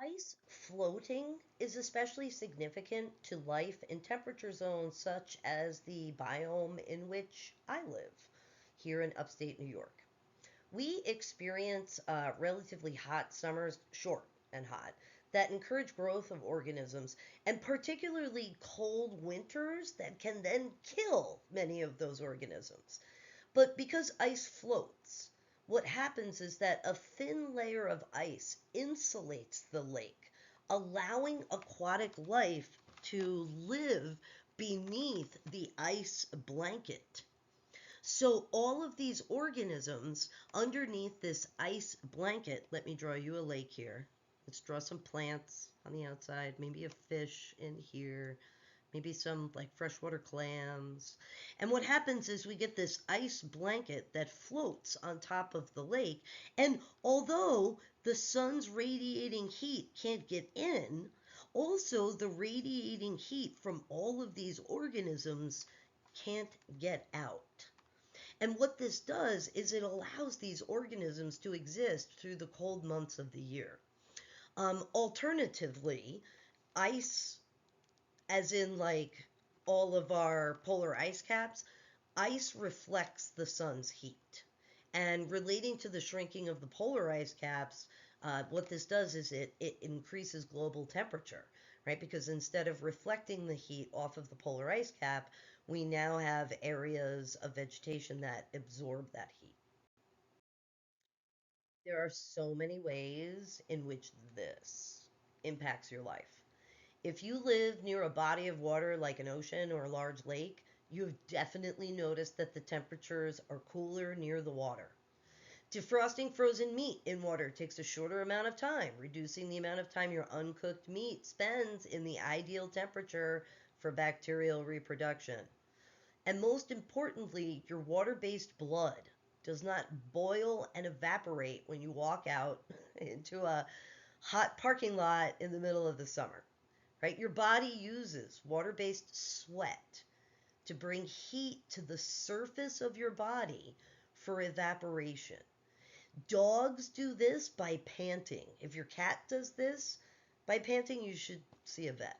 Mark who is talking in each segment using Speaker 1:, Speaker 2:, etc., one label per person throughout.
Speaker 1: Ice floating is especially significant to life in temperature zones such as the biome in which I live here in upstate New York. We experience relatively hot summers, short and hot, that encourage growth of organisms, and particularly cold winters that can then kill many of those organisms. But because ice floats, what happens is that a thin layer of ice insulates the lake, allowing aquatic life to live beneath the ice blanket. So, all of these organisms underneath this ice blanket, let me draw you a lake here. Let's draw some plants on the outside, maybe a fish in here, maybe some like freshwater clams. And what happens is we get this ice blanket that floats on top of the lake. And although the sun's radiating heat can't get in, also the radiating heat from all of these organisms can't get out. And what this does is it allows these organisms to exist through the cold months of the year. Alternatively, ice, as in like all of our polar ice caps, ice reflects the sun's heat. And relating to the shrinking of the polar ice caps, what this does is it increases global temperature, right? Because instead of reflecting the heat off of the polar ice cap, we now have areas of vegetation that absorb that heat. There are so many ways in which this impacts your life. If you live near a body of water like an ocean or a large lake, you've definitely noticed that the temperatures are cooler near the water. Defrosting frozen meat in water takes a shorter amount of time, reducing the amount of time your uncooked meat spends in the ideal temperature for bacterial reproduction. And most importantly, your water based blood does not boil and evaporate when you walk out into a hot parking lot in the middle of the summer, right? Your body uses water based sweat to bring heat to the surface of your body for evaporation. Dogs do this by panting. If your cat does this by panting, you should see a vet.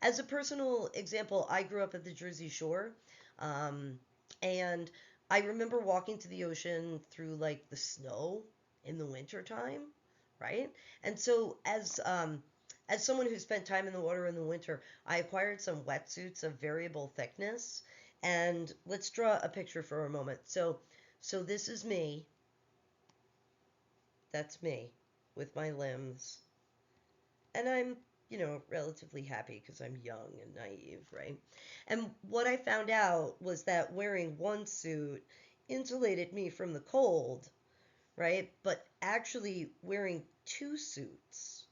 Speaker 1: As a personal example, I grew up at the Jersey Shore, um, and I remember walking to the ocean through like the snow in the wintertime, right? And so as someone who spent time in the water in the winter, I acquired some wetsuits of variable thickness. And let's draw a picture for a moment. So this is me. That's me with my limbs. And I'm relatively happy because I'm young and naive, right? And what I found out was that wearing one suit insulated me from the cold, right? But actually wearing two suits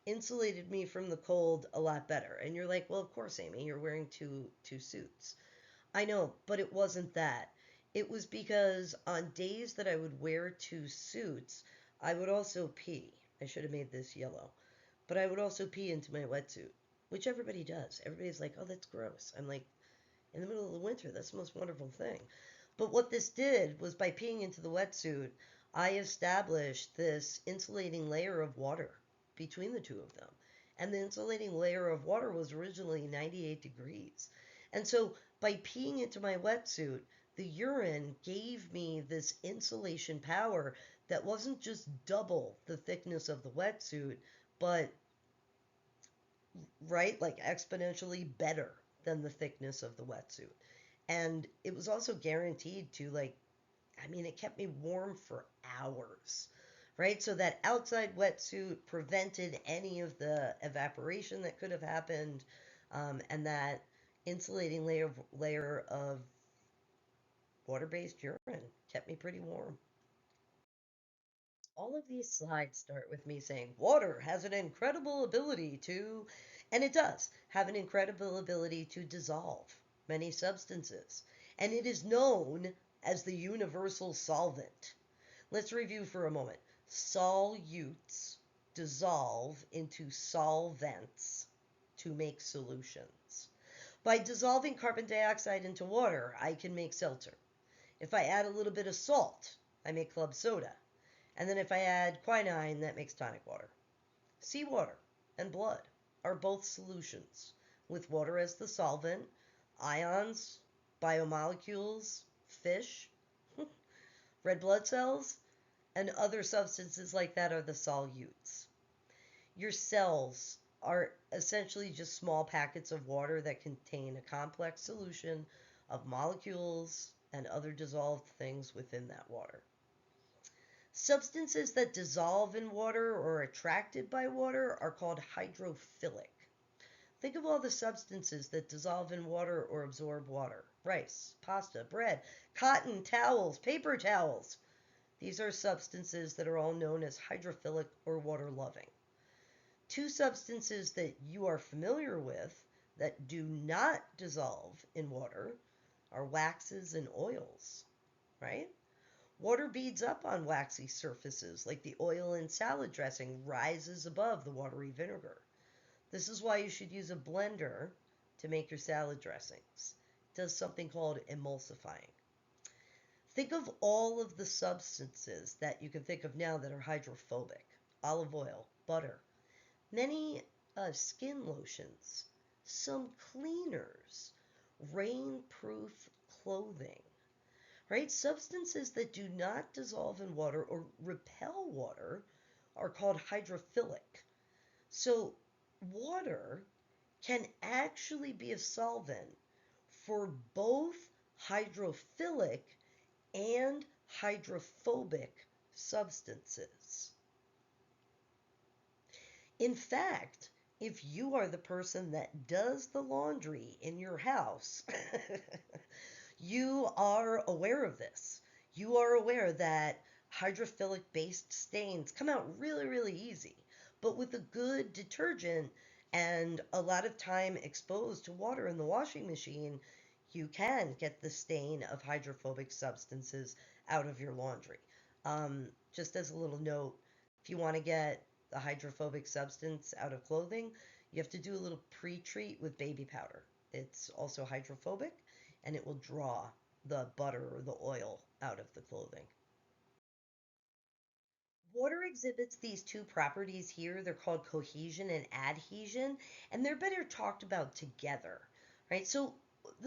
Speaker 1: insulated me from the cold a lot better. And you're like, well, of course, Amy, you're wearing two suits. I know, but it wasn't that. It was because on days that I would wear two suits, I would also pee. I should have made this yellow. But I would also pee into my wetsuit, which everybody does. Everybody's like, oh, that's gross. I'm like, in the middle of the winter, that's the most wonderful thing. But what this did was by peeing into the wetsuit, I established this insulating layer of water between the two of them. And the insulating layer of water was originally 98 degrees. And so by peeing into my wetsuit, the urine gave me this insulation power that wasn't just double the thickness of the wetsuit, but right, like exponentially better than the thickness of the wetsuit. And it was also guaranteed to it kept me warm for hours, right? So that outside wetsuit prevented any of the evaporation that could have happened, and that insulating layer of water-based urine kept me pretty warm. All of these slides start with me saying water has an incredible ability to, and it does have an incredible ability to dissolve many substances. And it is known as the universal solvent. Let's review for a moment. Solutes dissolve into solvents to make solutions. By dissolving carbon dioxide into water, I can make seltzer. If I add a little bit of salt, I make club soda. And then if I add quinine, that makes tonic water. Seawater and blood are both solutions, with water as the solvent, ions, biomolecules, fish, red blood cells, and other substances like that are the solutes. Your cells are essentially just small packets of water that contain a complex solution of molecules and other dissolved things within that water. Substances that dissolve in water or are attracted by water are called hydrophilic. Think of all the substances that dissolve in water or absorb water: rice, pasta, bread, cotton, towels, paper towels. These are substances that are all known as hydrophilic or water loving. Two substances that you are familiar with that do not dissolve in water are waxes and oils, right? Water beads up on waxy surfaces, like the oil in salad dressing rises above the watery vinegar. This is why you should use a blender to make your salad dressings. It does something called emulsifying. Think of all of the substances that you can think of now that are hydrophobic: olive oil, butter, many skin lotions, some cleaners, rainproof clothing, right? Substances that do not dissolve in water or repel water are called hydrophilic. So, water can actually be a solvent for both hydrophilic and hydrophobic substances. In fact, if you are the person that does the laundry in your house, you are aware of this. You are aware that hydrophilic based stains come out really, really easy. But with a good detergent and a lot of time exposed to water in the washing machine, you can get the stain of hydrophobic substances out of your laundry. Just as a little note, if you want to get the hydrophobic substance out of clothing, you have to do a little pre-treat with baby powder. It's also hydrophobic and it will draw the butter or the oil out of the clothing. Water exhibits these two properties here. They're called cohesion and adhesion, and they're better talked about together, right? So,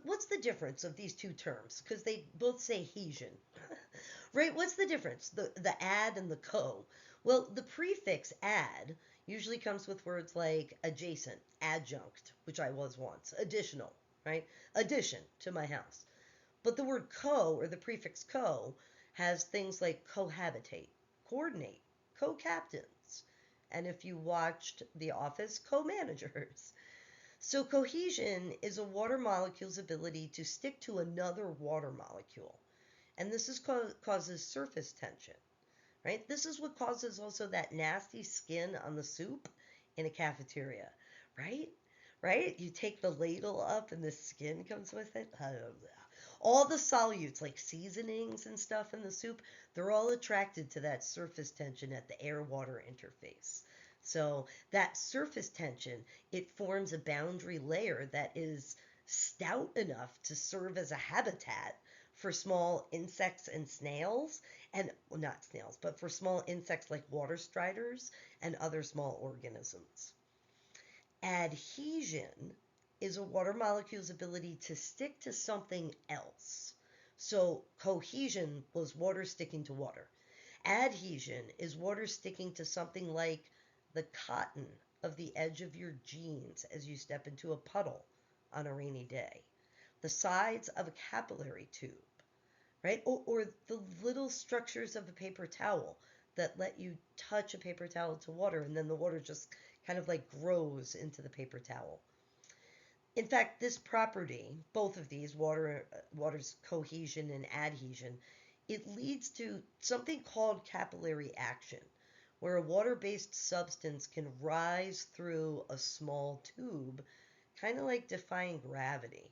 Speaker 1: what's the difference of these two terms? Because they both say hesion, right? What's the difference? The ad and the co. Well, the prefix ad usually comes with words like adjacent, adjunct, which I was once, additional, right? Addition to my house. But the word co, or the prefix co, has things like cohabitate, coordinate, co-captains, and if you watched The Office, co-managers. So cohesion is a water molecule's ability to stick to another water molecule. And this causes surface tension, right? This is what causes also that nasty skin on the soup in a cafeteria, right? Right? You take the ladle up and the skin comes with it. All the solutes, like seasonings and stuff in the soup, they're all attracted to that surface tension at the air-water interface. So that surface tension, it forms a boundary layer that is stout enough to serve as a habitat for small insects and snails, and well, not snails, but for small insects like water striders and other small organisms. Adhesion is a water molecule's ability to stick to something else. So cohesion was water sticking to water. Adhesion is water sticking to something like the cotton of the edge of your jeans as you step into a puddle on a rainy day, the sides of a capillary tube, right? Or the little structures of a paper towel that let you touch a paper towel to water and then the water just kind of like grows into the paper towel. In fact, this property, both of these, water's cohesion and adhesion, it leads to something called capillary action, where a water-based substance can rise through a small tube, kind of like defying gravity.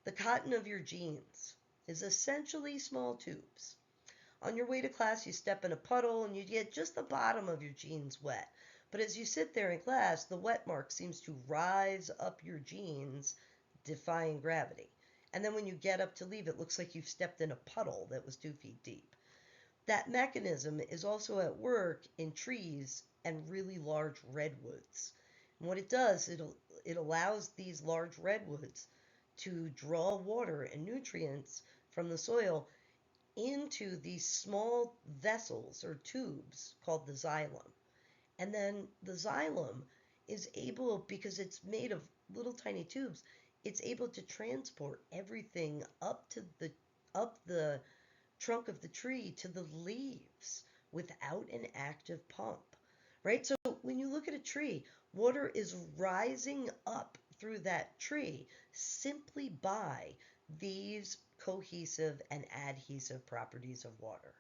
Speaker 1: The cotton of your jeans is essentially small tubes. On your way to class, you step in a puddle and you get just the bottom of your jeans wet. But as you sit there in class, the wet mark seems to rise up your jeans, defying gravity. And then when you get up to leave, it looks like you've stepped in a puddle that was 2 feet deep. That mechanism is also at work in trees and really large redwoods. And what it does, it allows these large redwoods to draw water and nutrients from the soil into these small vessels or tubes called the xylem. And then the xylem is able, because it's made of little tiny tubes, it's able to transport everything up the trunk of the tree to the leaves without an active pump. Right? So when you look at a tree, water is rising up through that tree simply by these cohesive and adhesive properties of water.